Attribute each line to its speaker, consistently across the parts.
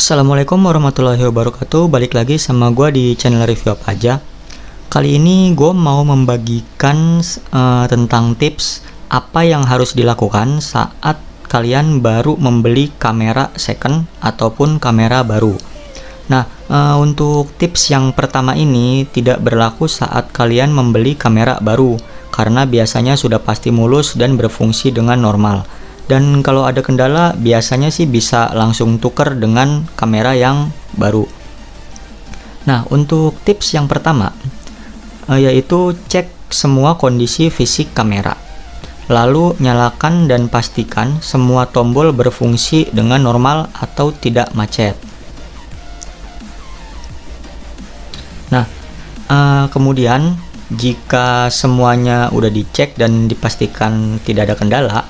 Speaker 1: Assalamualaikum warahmatullahi wabarakatuh. Balik lagi sama gue di channel review apa aja. Kali ini gue mau membagikan tentang tips apa yang harus dilakukan saat kalian baru membeli kamera second ataupun kamera baru. Nah, untuk tips yang pertama ini tidak berlaku saat kalian membeli kamera baru, karena biasanya sudah pasti mulus dan berfungsi dengan normal. Dan kalau ada kendala, biasanya sih bisa langsung tuker dengan kamera yang baru. Nah, untuk tips yang pertama, yaitu cek semua kondisi fisik kamera. Lalu nyalakan dan pastikan semua tombol berfungsi dengan normal atau tidak macet. Nah, kemudian jika semuanya udah dicek dan dipastikan tidak ada kendala,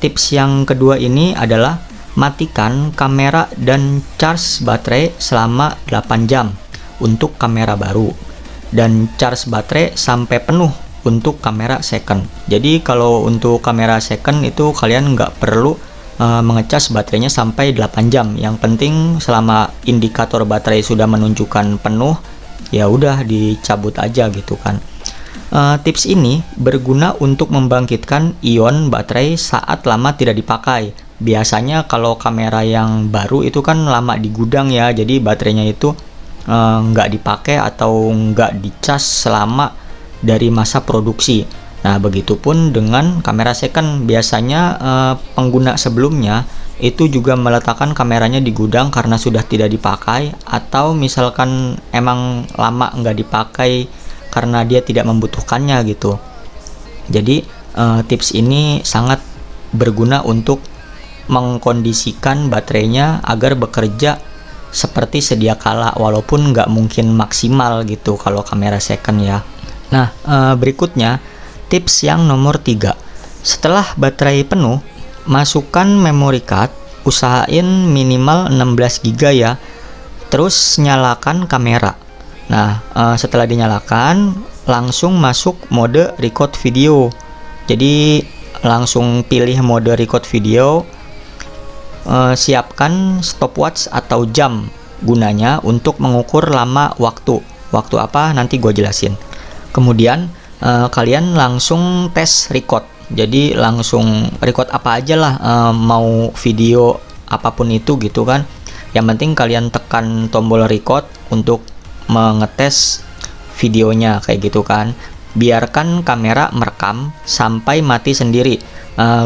Speaker 1: tips yang kedua ini adalah matikan kamera dan charge baterai selama 8 jam untuk kamera baru dan charge baterai sampai penuh untuk kamera second. Jadi kalau untuk kamera second itu kalian nggak perlu mengecas baterainya sampai 8 jam. Yang penting selama indikator baterai sudah menunjukkan penuh, ya udah dicabut aja gitu kan. Tips ini berguna untuk membangkitkan ion baterai saat lama tidak dipakai. Biasanya kalau kamera yang baru itu kan lama di gudang ya, jadi baterainya itu nggak dipakai atau nggak dicas selama dari masa produksi. Nah, begitupun dengan kamera second. Biasanya pengguna sebelumnya itu juga meletakkan kameranya di gudang karena sudah tidak dipakai, atau misalkan emang lama nggak dipakai karena dia tidak membutuhkannya gitu. Jadi tips ini sangat berguna untuk mengkondisikan baterainya agar bekerja seperti sedia kala, walaupun nggak mungkin maksimal gitu kalau kamera second ya. Nah, berikutnya tips yang nomor 3. Setelah baterai penuh, masukkan memory card, usahain minimal 16 GB ya. Terus nyalakan kamera. Nah, setelah dinyalakan, langsung masuk mode record video. Jadi langsung pilih mode record video. Siapkan stopwatch atau jam, gunanya untuk mengukur lama waktu. Waktu apa nanti gue jelasin. Kemudian kalian langsung tes record. Jadi langsung record apa aja lah, mau video apapun itu gitu kan. Yang penting kalian tekan tombol record untuk mengetes videonya kayak gitu kan. Biarkan kamera merekam sampai mati sendiri.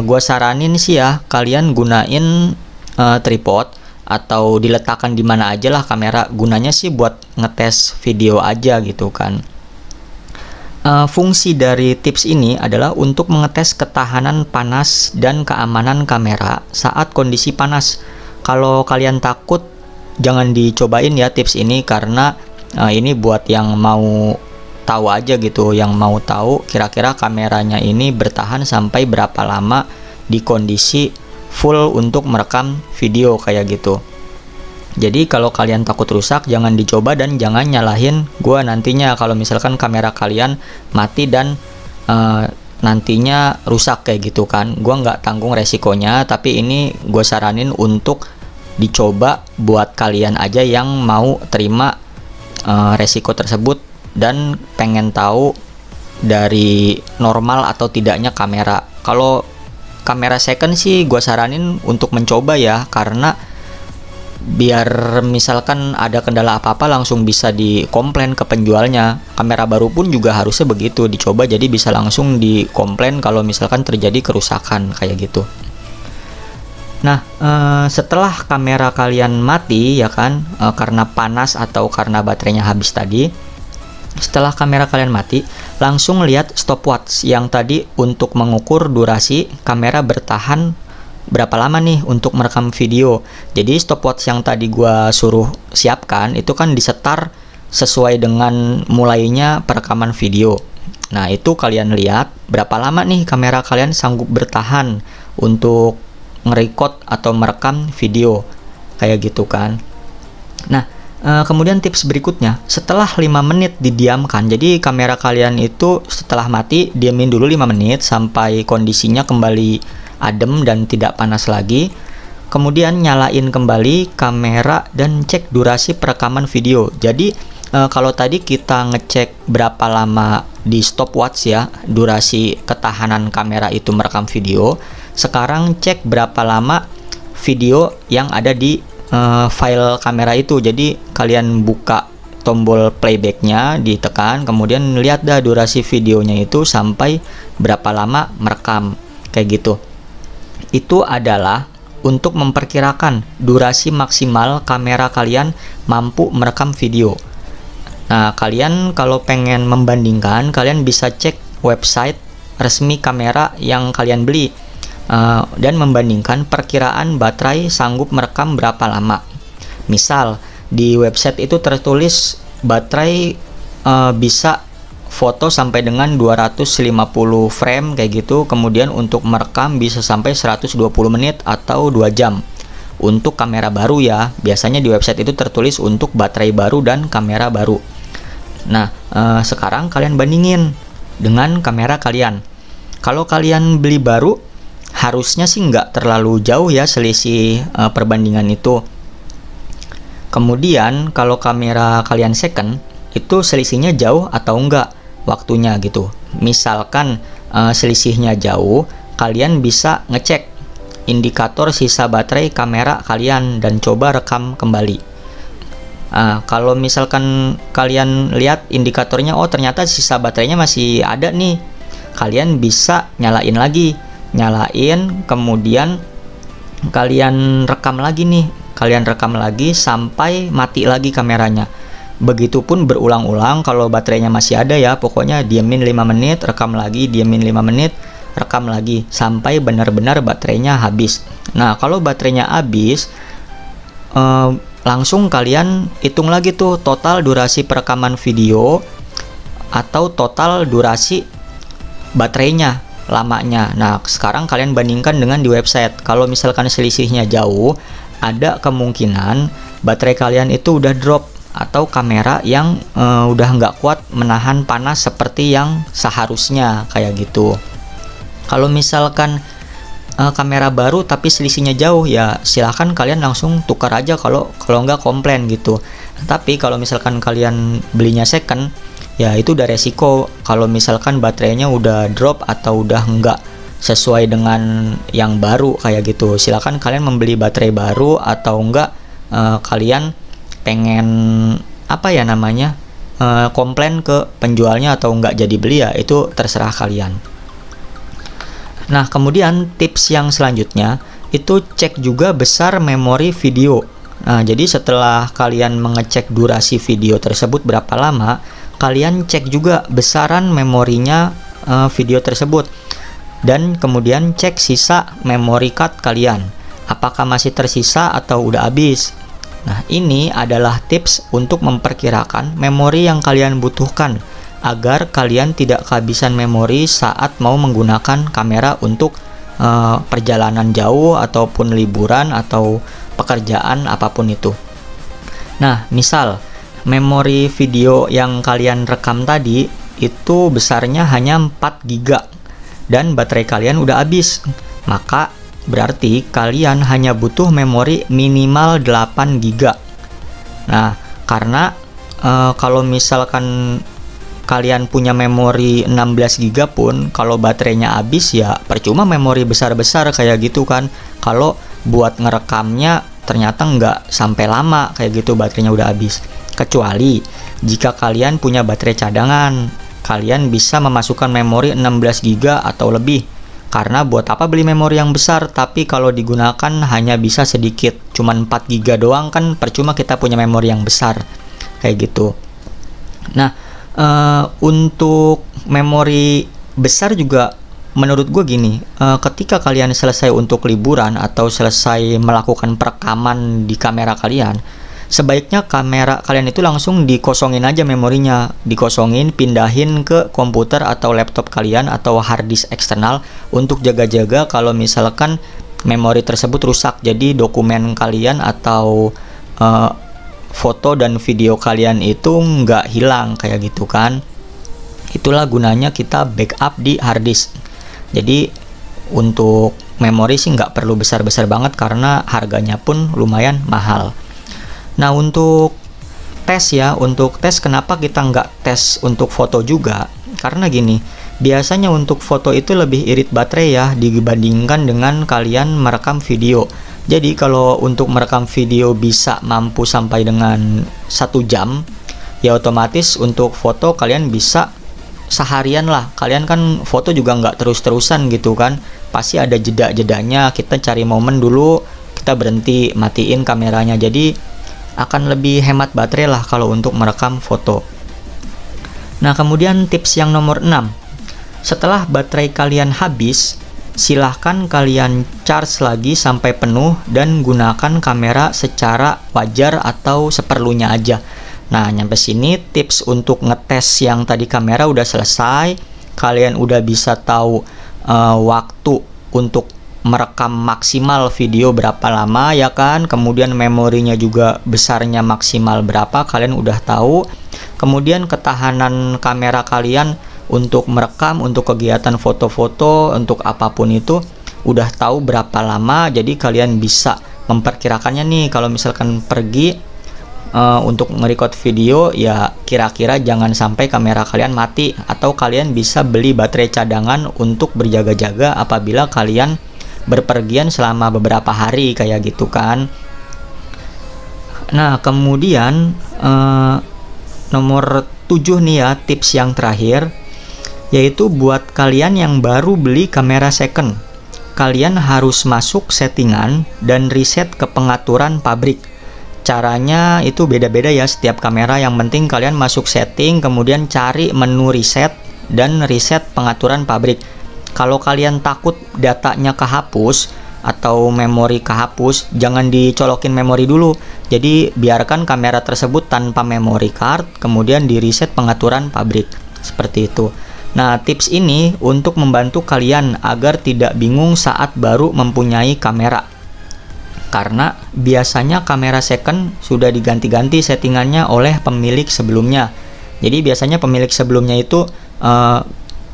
Speaker 1: Gua saranin sih ya, kalian gunain tripod atau diletakkan di mana aja lah kamera. Gunanya sih buat ngetes video aja gitu kan. Fungsi dari tips ini adalah untuk mengetes ketahanan panas dan keamanan kamera saat kondisi panas. Kalau kalian takut, jangan dicobain ya tips ini, karena ini buat yang mau tahu aja gitu, yang mau tahu kira-kira kameranya ini bertahan sampai berapa lama di kondisi full untuk merekam video kayak gitu. Jadi kalau kalian takut rusak, jangan dicoba dan jangan nyalahin gua nantinya kalau misalkan kamera kalian mati dan nantinya rusak kayak gitu kan. Gua nggak tanggung resikonya, tapi ini gua saranin untuk dicoba buat kalian aja yang mau terima resiko tersebut dan pengen tahu dari normal atau tidaknya kamera. Kalau kamera second sih gue saranin untuk mencoba ya, karena biar misalkan ada kendala apa-apa langsung bisa dikomplain ke penjualnya. Kamera baru pun juga harusnya begitu, dicoba jadi bisa langsung dikomplain kalau misalkan terjadi kerusakan kayak gitu. Nah, setelah kamera kalian mati ya kan, karena panas atau karena baterainya habis tadi. Setelah kamera kalian mati, langsung lihat stopwatch yang tadi untuk mengukur durasi kamera bertahan berapa lama nih untuk merekam video. Jadi stopwatch yang tadi gua suruh siapkan itu kan disetar sesuai dengan mulainya perekaman video. Nah, itu kalian lihat berapa lama nih kamera kalian sanggup bertahan untuk nge-record atau merekam video kayak gitu kan. Nah, kemudian tips berikutnya, setelah 5 menit didiamkan. Jadi kamera kalian itu setelah mati diamin dulu 5 menit sampai kondisinya kembali adem dan tidak panas lagi. kemudian nyalain kembali kamera dan cek durasi perekaman video. Jadi kalau tadi kita ngecek berapa lama di stopwatch ya, durasi ketahanan kamera itu merekam video, sekarang cek berapa lama video yang ada di file kamera itu. Jadi kalian buka tombol playbacknya, ditekan, kemudian lihat dah durasi videonya itu sampai berapa lama merekam, kayak gitu. Itu adalah untuk memperkirakan durasi maksimal kamera kalian mampu merekam video. Nah, kalian kalau pengen membandingkan, kalian bisa cek website resmi kamera yang kalian beli dan membandingkan perkiraan baterai sanggup merekam berapa lama. Misal di website itu tertulis baterai bisa foto sampai dengan 250 frame kayak gitu, kemudian untuk merekam bisa sampai 120 menit atau 2 jam. Untuk kamera baru ya, biasanya di website itu tertulis untuk baterai baru dan kamera baru. Nah, sekarang kalian bandingin dengan kamera kalian. Kalau kalian beli baru, harusnya sih nggak terlalu jauh ya selisih perbandingan itu. Kemudian kalau kamera kalian second, itu selisihnya jauh atau enggak waktunya gitu. Misalkan selisihnya jauh, kalian bisa ngecek indikator sisa baterai kamera kalian dan coba rekam kembali. Kalau misalkan kalian lihat indikatornya, oh ternyata sisa baterainya masih ada nih, kalian bisa nyalain lagi, kemudian kalian rekam lagi nih, sampai mati lagi kameranya. Begitupun berulang-ulang. Kalau baterainya masih ada ya, pokoknya diemin 5 menit, rekam lagi, diemin 5 menit, rekam lagi, sampai benar-benar baterainya habis. Nah, kalau baterainya habis, langsung kalian hitung lagi tuh total durasi perekaman video atau total durasi baterainya, lamanya. Nah, sekarang kalian bandingkan dengan di website. Kalau misalkan selisihnya jauh, ada kemungkinan baterai kalian itu udah drop atau kamera yang udah nggak kuat menahan panas seperti yang seharusnya, kayak gitu. Kalau misalkan kamera baru tapi selisihnya jauh, ya silahkan kalian langsung tukar aja kalau nggak komplain gitu. Tapi kalau misalkan kalian belinya second, ya itu udah resiko. Kalau misalkan baterainya udah drop atau udah nggak sesuai dengan yang baru kayak gitu, silakan kalian membeli baterai baru, atau enggak kalian pengen komplain ke penjualnya atau enggak jadi beli, ya itu terserah kalian. Nah, kemudian tips yang selanjutnya itu cek juga besar memori video. Nah, jadi setelah kalian mengecek durasi video tersebut berapa lama, kalian cek juga besaran memorinya video tersebut. Dan kemudian cek sisa memory card kalian, apakah masih tersisa atau udah habis. Nah, ini adalah tips untuk memperkirakan memori yang kalian butuhkan agar kalian tidak kehabisan memori saat mau menggunakan kamera untuk perjalanan jauh ataupun liburan atau pekerjaan apapun itu. Nah, misal memori video yang kalian rekam tadi itu besarnya hanya 4 GB dan baterai kalian udah habis, maka berarti kalian hanya butuh memori minimal 8 GB. Nah, karena kalau misalkan kalian punya memori 16 GB pun, kalau baterainya habis ya percuma memori besar-besar kayak gitu kan. Kalau buat ngerekamnya ternyata nggak sampai lama kayak gitu, baterainya udah habis. Kecuali jika kalian punya baterai cadangan, kalian bisa memasukkan memori 16 GB atau lebih. Karena buat apa beli memori yang besar tapi kalau digunakan hanya bisa sedikit, cuman 4 GB doang kan, percuma kita punya memori yang besar kayak gitu. Nah, untuk memori besar juga menurut gue gini, ketika kalian selesai untuk liburan atau selesai melakukan perekaman di kamera kalian, sebaiknya kamera kalian itu langsung dikosongin aja memorinya, dikosongin, pindahin ke komputer atau laptop kalian atau hard disk eksternal untuk jaga-jaga kalau misalkan memori tersebut rusak, jadi dokumen kalian atau foto dan video kalian itu nggak hilang kayak gitu kan. Itulah gunanya kita backup di hard disk. Jadi untuk memori sih nggak perlu besar-besar banget karena harganya pun lumayan mahal. Nah, untuk tes kenapa kita nggak tes untuk foto juga? Karena gini, biasanya untuk foto itu lebih irit baterai ya dibandingkan dengan kalian merekam video. Jadi kalau untuk merekam video bisa mampu sampai dengan 1 jam, ya otomatis untuk foto kalian bisa seharian lah. Kalian kan foto juga nggak terus-terusan gitu kan, pasti ada jeda-jedanya, kita cari momen dulu, kita berhenti, matiin kameranya. Jadi akan lebih hemat baterai lah kalau untuk merekam foto. Nah, kemudian tips yang nomor 6, setelah baterai kalian habis, silahkan kalian charge lagi sampai penuh dan gunakan kamera secara wajar atau seperlunya aja. Nah, nyampe sini tips untuk ngetes yang tadi kamera udah selesai. Kalian udah bisa tahu waktu untuk merekam maksimal video berapa lama ya kan, kemudian memorinya juga besarnya maksimal berapa kalian udah tahu, kemudian ketahanan kamera kalian untuk merekam, untuk kegiatan foto-foto, untuk apapun itu udah tahu berapa lama. Jadi kalian bisa memperkirakannya nih, kalau misalkan pergi untuk nge-record video ya kira-kira jangan sampai kamera kalian mati, atau kalian bisa beli baterai cadangan untuk berjaga-jaga apabila kalian berpergian selama beberapa hari kayak gitu kan. Nah, kemudian nomor 7 nih ya, tips yang terakhir, yaitu buat kalian yang baru beli kamera second, kalian harus masuk settingan dan reset ke pengaturan pabrik. Caranya itu beda-beda ya setiap kamera, yang penting kalian masuk setting, kemudian cari menu reset dan reset pengaturan pabrik. Kalau kalian takut datanya kehapus atau memori kehapus, jangan dicolokin memori dulu. Jadi biarkan kamera tersebut tanpa memory card, kemudian di reset pengaturan pabrik. Seperti itu. Nah, tips ini untuk membantu kalian agar tidak bingung saat baru mempunyai kamera. Karena biasanya kamera second sudah diganti-ganti settingannya oleh pemilik sebelumnya. Jadi biasanya pemilik sebelumnya itu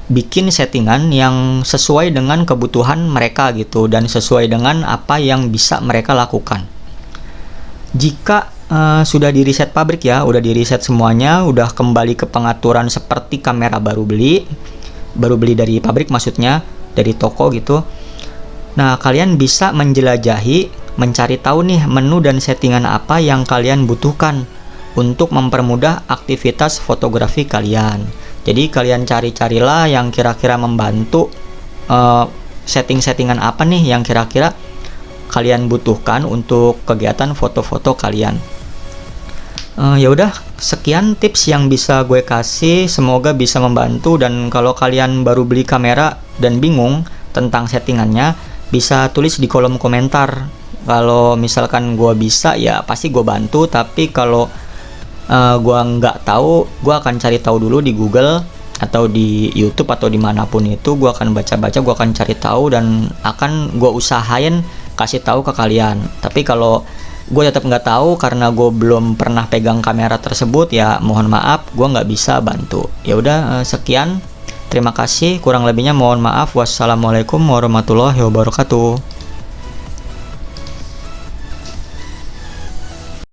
Speaker 1: bikin settingan yang sesuai dengan kebutuhan mereka gitu, dan sesuai dengan apa yang bisa mereka lakukan. Jika sudah di reset pabrik ya, udah di reset semuanya, udah kembali ke pengaturan seperti kamera baru beli dari pabrik, maksudnya dari toko gitu. Nah, kalian bisa menjelajahi, mencari tahu nih menu dan settingan apa yang kalian butuhkan untuk mempermudah aktivitas fotografi kalian. Jadi kalian cari-carilah yang kira-kira membantu, setting-settingan apa nih yang kira-kira kalian butuhkan untuk kegiatan foto-foto kalian. Ya udah, sekian tips yang bisa gue kasih, semoga bisa membantu. Dan kalau kalian baru beli kamera dan bingung tentang settingannya, bisa tulis di kolom komentar. Kalau misalkan gue bisa ya pasti gue bantu, tapi kalau gue nggak tahu, gue akan cari tahu dulu di Google atau di YouTube atau dimanapun itu. Gue akan baca-baca, gue akan cari tahu dan akan gue usahain kasih tahu ke kalian. Tapi kalau gue tetap nggak tahu karena gue belum pernah pegang kamera tersebut, ya mohon maaf, gue nggak bisa bantu. Ya udah, sekian, terima kasih, kurang lebihnya mohon maaf. Wassalamualaikum warahmatullahi wabarakatuh.